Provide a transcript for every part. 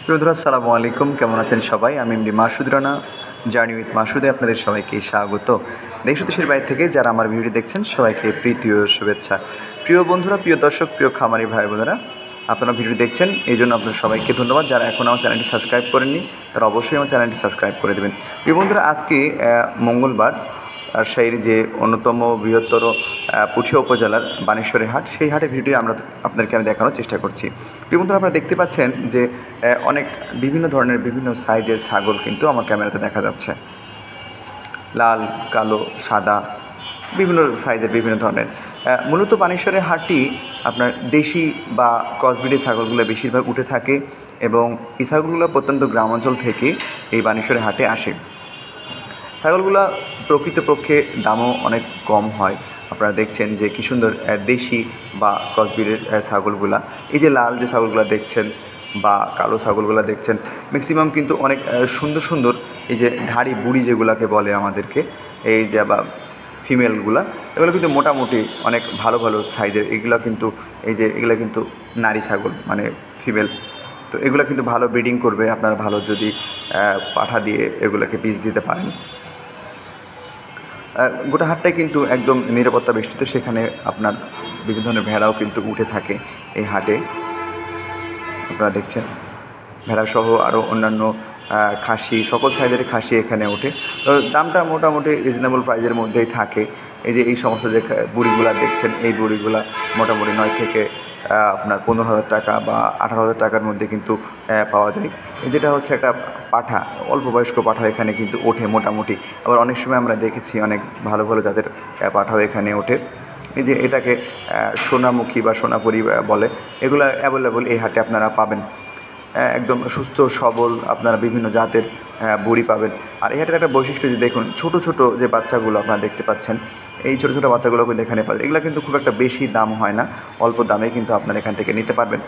বন্ধুরা আসসালামু আলাইকুম, কেমন আছেন সবাই? আমি MD Masud Rana, journey with মাসুদে আপনাদের সবাইকে স্বাগত। দেশ ও দেশের বাইরে থেকে যারা আমার ভিডিও দেখছেন সবাইকে প্রীতি ও শুভেচ্ছা। প্রিয় বন্ধুরা, প্রিয় দর্শক, প্রিয় খামারি ভাই বোনেরা, আপনারা ভিডিও দেখছেন এই জন্য আপনাদের সবাইকে ধন্যবাদ। যারা এখন আমার চ্যানেলটি সাবস্ক্রাইব করেননি তারা অবশ্যই আমার চ্যানেলটি সাবস্ক্রাইব করে দেবেন। প্রিয় বন্ধুরা, আজকে মঙ্গলবার রাজশাহীর যে অন্যতম বৃহত্তর পুঠিয়া উপজেলার বানেশ্বরী হাট, সেই হাটের ভিডিও আপনাদেরকে আমি দেখানোর চেষ্টা করছি। প্রিয় বন্ধুরা, আপনারা দেখতে পাচ্ছেন যে অনেক বিভিন্ন ধরনের বিভিন্ন সাইজের ছাগল কিন্তু আমার ক্যামেরাতে দেখা যাচ্ছে। লাল, কালো, সাদা, বিভিন্ন সাইজের বিভিন্ন ধরনের। মূলত বানেশ্বরের হাটটি আপনার দেশি বা ক্রসব্রিডের ছাগলগুলো বেশিরভাগ উঠে থাকে এবং এই ছাগলগুলো প্রত্যন্ত গ্রাম অঞ্চল থেকে এই বানেশ্বরের হাটে আসে। ছাগলগুলো প্রকৃতপক্ষে দামও অনেক কম হয়। আপনারা দেখছেন যে কী সুন্দর দেশি বা ক্রসব্রিডের ছাগলগুলা। এই যে লাল যে ছাগলগুলো দেখছেন বা কালো ছাগলগুলো দেখছেন, ম্যাক্সিমাম কিন্তু অনেক সুন্দর সুন্দর এই যে ধাড়ি বুড়ি যেগুলোকে বলে আমাদেরকে, এই যে বা ফিমেলগুলা, এগুলো কিন্তু মোটামুটি অনেক ভালো ভালো সাইজের। এগুলো কিন্তু এগুলো কিন্তু নারী ছাগল, মানে ফিমেল। তো এগুলো কিন্তু ভালো ব্রিডিং করবে আপনারা ভালো যদি পাঠা দিয়ে এগুলোকে বীজ দিতে পারেন। গোটা হাটটাই কিন্তু একদম নিরাপত্তা বেষ্টিত। সেখানে আপনার বিভিন্ন ধরনের ভেড়াও কিন্তু উঠে থাকে এই হাটে। আপনারা দেখছেন ভেড়াসহ আরও অন্যান্য খাসি, সকল সাইজের খাসি এখানে ওঠে। দামটা মোটামুটি রিজনেবল প্রাইসের মধ্যেই থাকে। এই যে এই সমস্ত যে বুড়িগুলা দেখছেন, এই বুড়িগুলা মোটামুটি 9 থেকে আপনার 15,000 টাকা বা 18,000 টাকার মধ্যে কিন্তু পাওয়া যায়। যেটা হচ্ছে একটা পাঠা, অল্প বয়স্ক পাঠা এখানে কিন্তু ওঠে মোটামুটি। আবার অনেক সময় আমরা দেখেছি অনেক ভালো ভালো জাতের পাঠাও এখানে ওঠে। এই যে এটাকে সোনামুখী বা সোনাপুরি বলে, এগুলো অ্যাভেলেবল এই হাটে আপনারা পাবেন। একদম সুস্থ সবল আপনারা বিভিন্ন জাতের বুড়ি পাবেন। আর এই হাটের একটা বৈশিষ্ট্য যে দেখুন, ছোটো ছোটো যে বাচ্চাগুলো আপনারা দেখতে পাচ্ছেন, এই ছোটো ছোটো বাচ্চাগুলো কিন্তু এখানে পাবেন। এগুলো কিন্তু খুব একটা বেশি দাম হয় না, অল্প দামে কিন্তু আপনারা এখান থেকে নিতে পারবেন।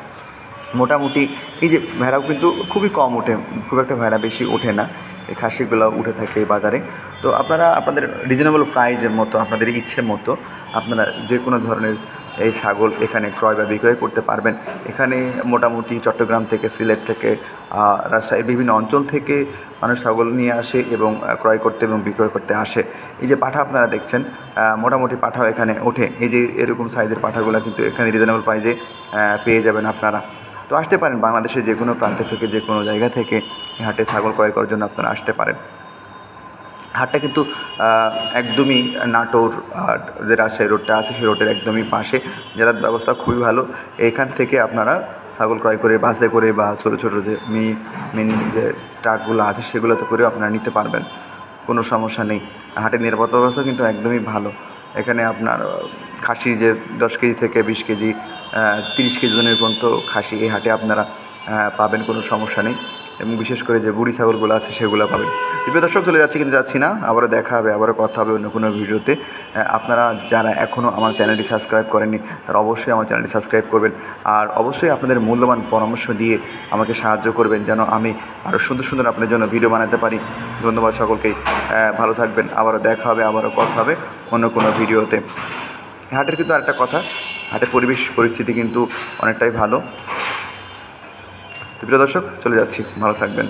মোটামুটি এই যে ভেড়াও কিন্তু খুবই কম ওঠে, খুব একটা ভেড়া বেশি ওঠে না, এই খাসিগুলো উঠে থাকে এই বাজারে। তো আপনারা আপনাদের রিজনেবল প্রাইসের মতো, আপনাদের ইচ্ছে মতো আপনারা যে কোনো ধরনের এই ছাগল এখানে ক্রয় বা বিক্রয় করতে পারবেন। এখানে মোটামুটি চট্টগ্রাম থেকে, সিলেট থেকে, রাজশাহীর বিভিন্ন অঞ্চল থেকে মানুষ ছাগল নিয়ে আসে এবং ক্রয় করতে এবং বিক্রয় করতে আসে। এই যে পাঠা আপনারা দেখছেন, মোটামুটি পাঠাও এখানে ওঠে। এই যে এরকম সাইজের পাঠাগুলো কিন্তু এখানে রিজনেবল প্রাইসে পেয়ে যাবেন আপনারা। তো আসতে পারেন, বাংলাদেশের যে কোনো প্রান্ত থেকে, যে কোনো জায়গা থেকে এই হাটে ছাগল ক্রয় করার জন্য আপনারা আসতে পারেন। হাটটা কিন্তু একদমই নাটোর আর যে রাজশাহী রোডটা আছে সেই রোডের একদমই পাশে। যাতায়াত ব্যবস্থা খুবই ভালো। এখান থেকে আপনারা ছাগল ক্রয় করে বাসে করে বা ছোটো ছোটো যে মিনি যে ট্রাকগুলো আছে সেগুলোতে করেও আপনারা নিতে পারবেন, কোনো সমস্যা নেই। হাটের নিরাপত্তা ব্যবস্থা কিন্তু একদমই ভালো। এখানে আপনার খাসি যে 10 কেজি থেকে 20 কেজি 30 কেজি ওজনের পর্যন্ত খাসি এই হাটে আপনারা পাবেন, কোনো সমস্যা নেই। এবং বিশেষ করে যে বুড়ি ছাগলগুলো আছে সেগুলো পাবেন। প্রিয় দর্শক, চলে যাচ্ছি কিন্তু যাচ্ছি না, আবারও দেখা হবে, আবারও কথা হবে অন্য কোনো ভিডিওতে। আপনারা যারা এখনও আমার চ্যানেলটি সাবস্ক্রাইব করেননি তারা অবশ্যই আমার চ্যানেলটি সাবস্ক্রাইব করবেন। আর অবশ্যই আপনাদের মূল্যবান পরামর্শ দিয়ে আমাকে সাহায্য করবেন যেন আমি আরও সুন্দর সুন্দর আপনাদের জন্য ভিডিও বানাতে পারি। ধন্যবাদ সকলকেই, ভালো থাকবেন। আবারও দেখা হবে, আবারও কথা হবে অন্য কোনো ভিডিওতে। হাটের কিন্তু আরেকটা কথা, হাটের পরিস্থিতি কিন্তু অনেকটাই ভালো। তো প্রিয় দর্শক, চলে যাচ্ছি, ভালো থাকবেন।